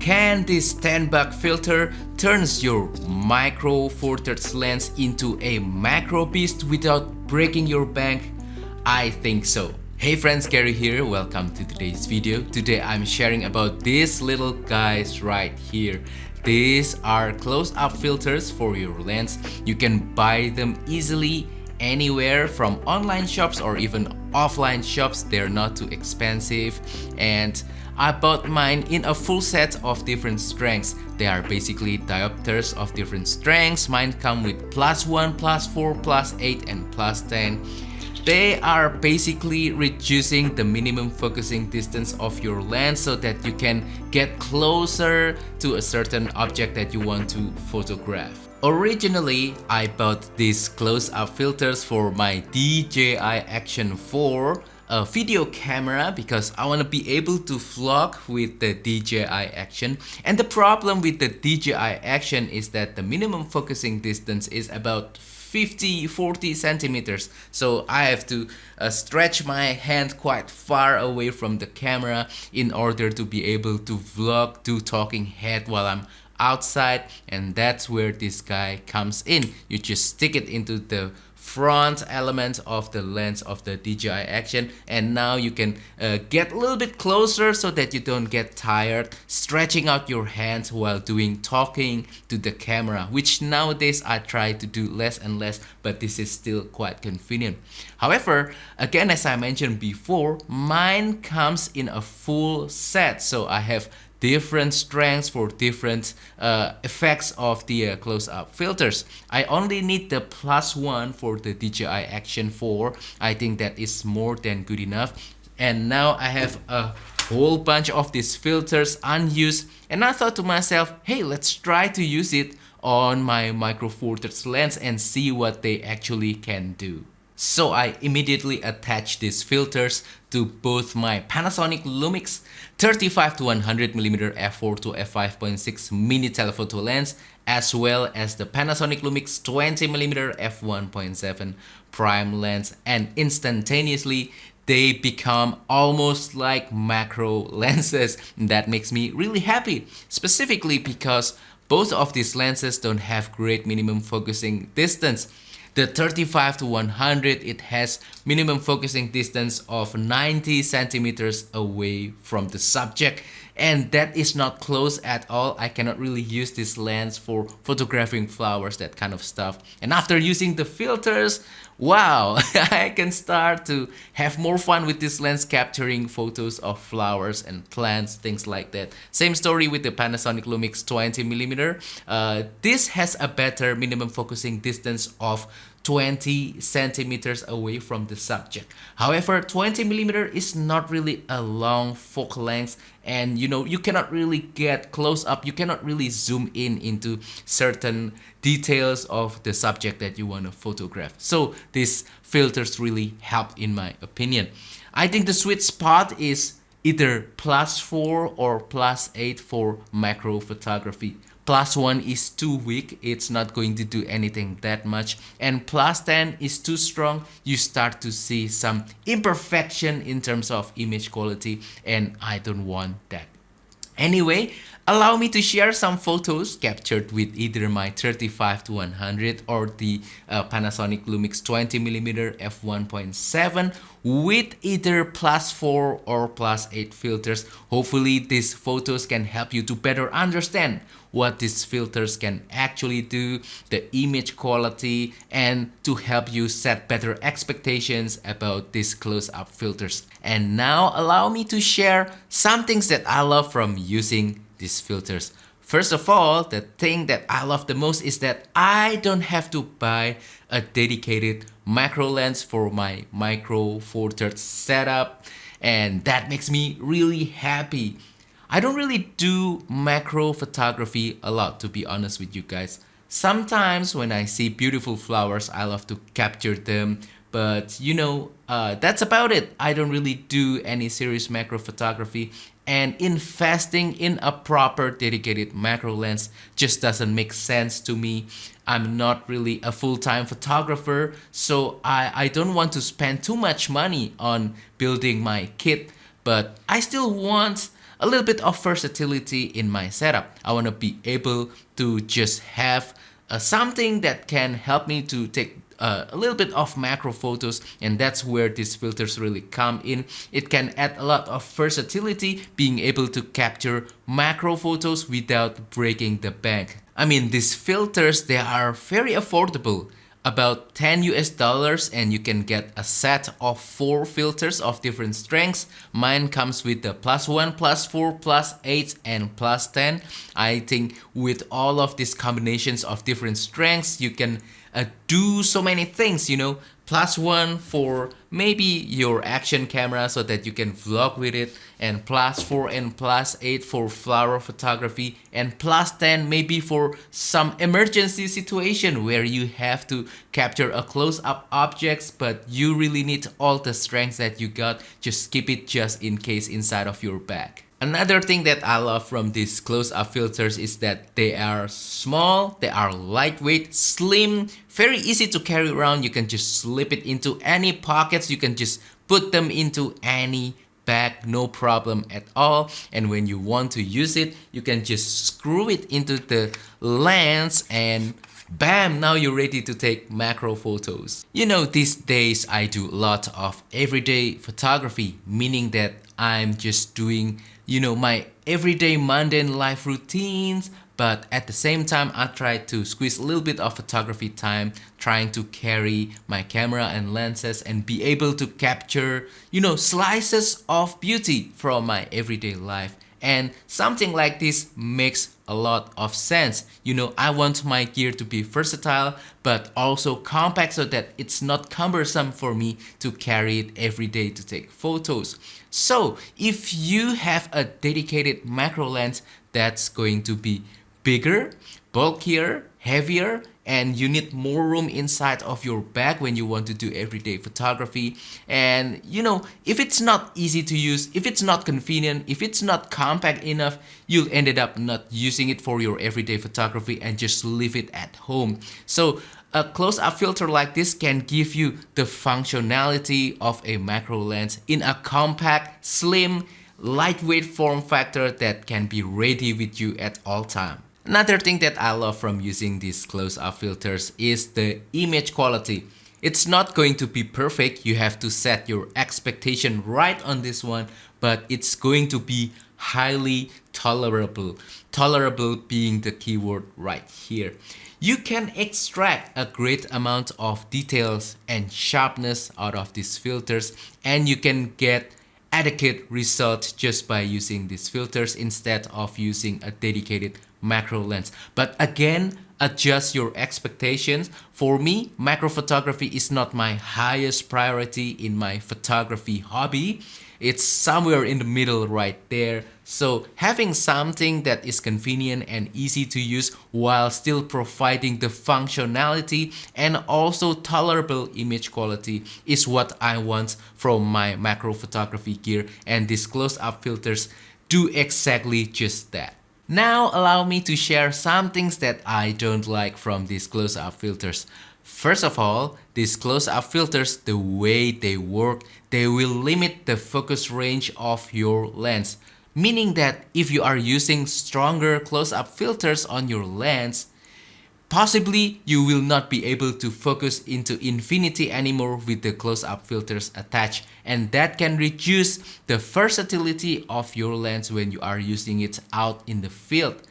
Can this 10-buck filter turns your micro four thirds lens into a macro beast without breaking your bank? I think so. Hey friends, Gary here. Welcome to today's video. Today I'm sharing about these little guys right here. These are close-up filters for your lens. You can buy them easily anywhere from online shops or even offline shops. They're not too expensive, and I bought mine in a full set of different strengths. They are basically diopters of different strengths. Mine come with +1, +4, +8 and +10. They are basically reducing the minimum focusing distance of your lens so that you can get closer to a certain object that you want to photograph. Originally, I bought these close-up filters for my DJI Action 4 video camera because I want to be able to vlog with the DJI Action. And the problem with the DJI Action is that the minimum focusing distance is about 40 centimeters, so I have to stretch my hand quite far away from the camera in order to be able to vlog, do talking head while I'm outside. And that's where this guy comes in. You just stick it into the front element of the lens of the DJI Action, and now you can get a little bit closer so that you don't get tired stretching out your hands while talking to the camera, which nowadays I try to do less and less, but this is still quite convenient. However, again, as I mentioned before, mine comes in a full set, so I have different strengths for different effects of the close-up filters. I only need the +1 for the DJI Action 4. I think that is more than good enough. And now I have a whole bunch of these filters unused, and I thought to myself, hey, let's try to use it on my micro four thirds lens and see what they actually can do. So I immediately attached these filters to both my Panasonic Lumix 35-100mm f4 to f5.6 mini telephoto lens, as well as the Panasonic Lumix 20mm f1.7 prime lens, and instantaneously they become almost like macro lenses. That makes me really happy, specifically because both of these lenses don't have great minimum focusing distance. The 35-100, it has minimum focusing distance of 90 centimeters away from the subject, and that is not close at all. I cannot really use this lens for photographing flowers, that kind of stuff. And after using the filters, wow, I can start to have more fun with this lens, capturing photos of flowers and plants, things like that. Same story with the Panasonic Lumix 20mm. This has a better minimum focusing distance of 20 centimeters away from the subject. However, 20mm is not really a long focal length, and you cannot really get close up, you cannot really zoom in into certain details of the subject that you want to photograph. So these filters really help, in my opinion. I think the sweet spot is either +4 or +8 for macro photography. +1 is too weak, it's not going to do anything that much, and +10 is too strong. You start to see some imperfection in terms of image quality, and I don't want that. Anyway, allow me to share some photos captured with either my 35-100 or the Panasonic Lumix 20mm f1.7 with either +4 or +8 filters. Hopefully these photos can help you to better understand what these filters can actually do, the image quality, and to help you set better expectations about these close-up filters. And now allow me to share some things that I love from using these filters. First of all, the thing that I love the most is that I don't have to buy a dedicated macro lens for my micro four thirds setup, and that makes me really happy. I don't really do macro photography a lot, to be honest with you guys. Sometimes when I see beautiful flowers, I love to capture them, but that's about it. I don't really do any serious macro photography, and investing in a proper dedicated macro lens just doesn't make sense to me. I'm not really a full-time photographer, so I don't want to spend too much money on building my kit, but I still want a little bit of versatility in my setup. I want to be able to just have something that can help me to take a little bit of macro photos, and that's where these filters really come in. It can add a lot of versatility, being able to capture macro photos without breaking the bank. I mean, these filters, they are very affordable, about 10 US dollars, and you can get a set of 4 filters of different strengths. Mine comes with the +1, +4, +8 and +10. I think with all of these combinations of different strengths, you can do so many things, you know. +1 for maybe your action camera so that you can vlog with it, and +4 and +8 for flower photography, and +10 maybe for some emergency situation where you have to capture a close-up objects but you really need all the strengths that you got. Just keep it just in case inside of your bag. Another thing that I love from these close-up filters is that they are small, they are lightweight, slim, very easy to carry around. You can just slip it into any pockets, you can just put them into any bag, no problem at all. And when you want to use it, you can just screw it into the lens and bam, now you're ready to take macro photos. You know, these days I do a lot of everyday photography, meaning that I'm just doing, you know, my everyday mundane life routines, but at the same time I try to squeeze a little bit of photography time, trying to carry my camera and lenses and be able to capture, you know, slices of beauty from my everyday life. And something like this makes a lot of sense. You know, I want my gear to be versatile but also compact so that it's not cumbersome for me to carry it every day to take photos. So if you have a dedicated macro lens that's going to be bigger, bulkier, heavier, and you need more room inside of your bag when you want to do everyday photography, and you know, if it's not easy to use, if it's not convenient, if it's not compact enough, you'll ended up not using it for your everyday photography and just leave it at home. So a close-up filter like this can give you the functionality of a macro lens in a compact, slim, lightweight form factor that can be ready with you at all times. Another thing that I love from using these close-up filters is the image quality. It's not going to be perfect, you have to set your expectation right on this one, but it's going to be highly tolerable. Tolerable being the keyword right here. You can extract a great amount of details and sharpness out of these filters, and you can get adequate results just by using these filters instead of using a dedicated macro lens. But again, adjust your expectations. For me, macro photography is not my highest priority in my photography hobby. It's somewhere in the middle right there. So having something that is convenient and easy to use while still providing the functionality and also tolerable image quality is what I want from my macro photography gear, and these close-up filters do exactly just that. Now allow me to share some things that I don't like from these close-up filters. First of all, these close-up filters, the way they work, they will limit the focus range of your lens. Meaning that if you are using stronger close-up filters on your lens, possibly you will not be able to focus into infinity anymore with the close-up filters attached, and that can reduce the versatility of your lens when you are using it out in the field.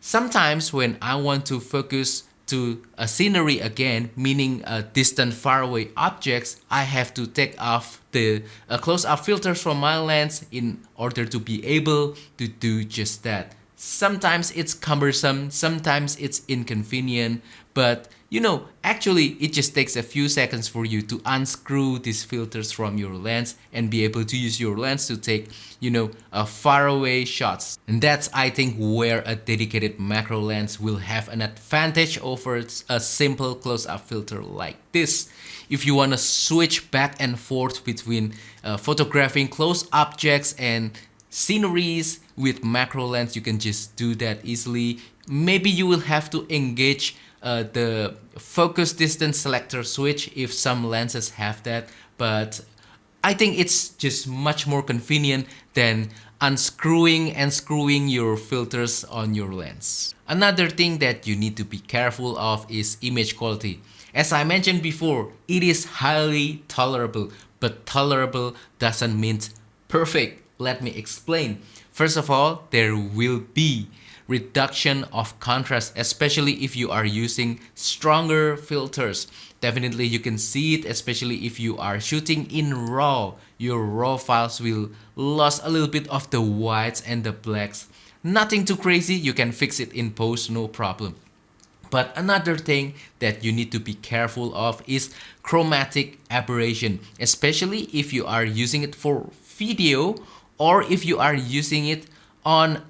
Sometimes when I want to focus to a scenery again, meaning distant faraway objects, I have to take off the close-up filters from my lens in order to be able to do just that. Sometimes it's cumbersome, sometimes it's inconvenient, but you know, actually it just takes a few seconds for you to unscrew these filters from your lens and be able to use your lens to take, you know, faraway shots. And that's, I think, where a dedicated macro lens will have an advantage over a simple close-up filter like this. If you want to switch back and forth between photographing close objects and sceneries with macro lens, you can just do that easily. Maybe you will have to engage the focus distance selector switch if some lenses have that, but I think it's just much more convenient than unscrewing and screwing your filters on your lens. Another thing that you need to be careful of is image quality. As I mentioned before, it is highly tolerable, but tolerable doesn't mean perfect. Let me explain. First of all, there will be reduction of contrast, especially if you are using stronger filters. Definitely you can see it, especially if you are shooting in RAW. Your RAW files will lose a little bit of the whites and the blacks. Nothing too crazy, you can fix it in post, no problem. But another thing that you need to be careful of is chromatic aberration, especially if you are using it for video or if you are using it on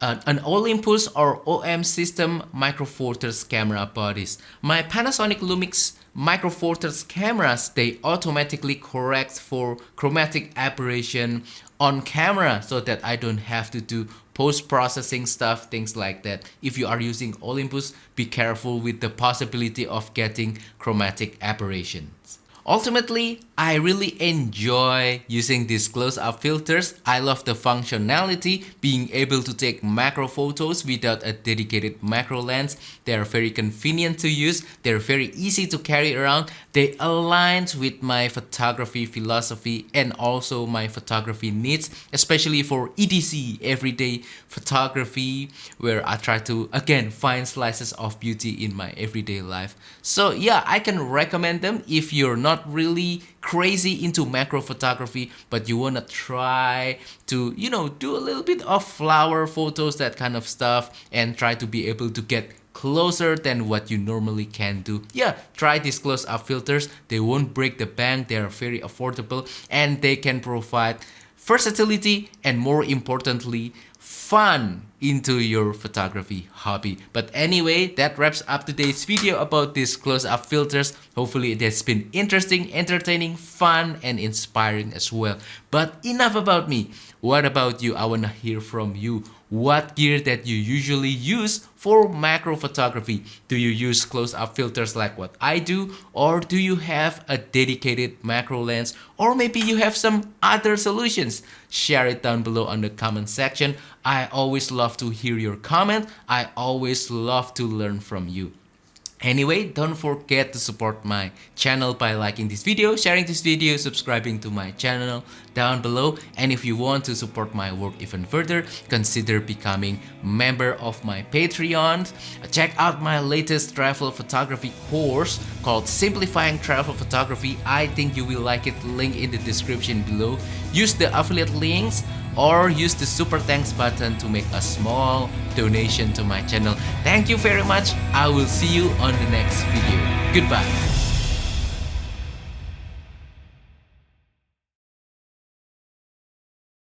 an Olympus or OM system micro four thirds camera bodies. My Panasonic Lumix micro four thirds cameras, they automatically correct for chromatic aberration on camera so that I don't have to do post-processing stuff, things like that. If you are using Olympus, be careful with the possibility of getting chromatic aberrations. Ultimately, I really enjoy using these close-up filters. I love the functionality, being able to take macro photos without a dedicated macro lens. They are very convenient to use, they're very easy to carry around, they align with my photography philosophy and also my photography needs, especially for EDC, everyday photography, where I try to, again, find slices of beauty in my everyday life. So yeah, I can recommend them if you're not really crazy into macro photography, but you wanna try to, do a little bit of flower photos, that kind of stuff, and try to be able to get closer than what you normally can do. Yeah, try these close-up filters. They won't break the bank, they are very affordable, and they can provide versatility and, more importantly, fun into your photography hobby. But anyway, that wraps up today's video about these close-up filters. Hopefully it has been interesting, entertaining, fun, and inspiring as well. But enough about me. What about you? I wanna hear from you. What gear that you usually use for macro photography? Do you use close-up filters like what I do? Or do you have a dedicated macro lens? Or maybe you have some other solutions? Share it down below on the comment section. I always love to hear your comment. I always love to learn from you. Anyway, don't forget to support my channel by liking this video, sharing this video, subscribing to my channel down below. And if you want to support my work even further, consider becoming member of my Patreon. Check out my latest travel photography course called Simplifying Travel Photography. I think you will like it. Link in the description below. Use the affiliate links or use the super thanks button to make a small donation to my channel. Thank you very much. I will see you on the next video. Goodbye.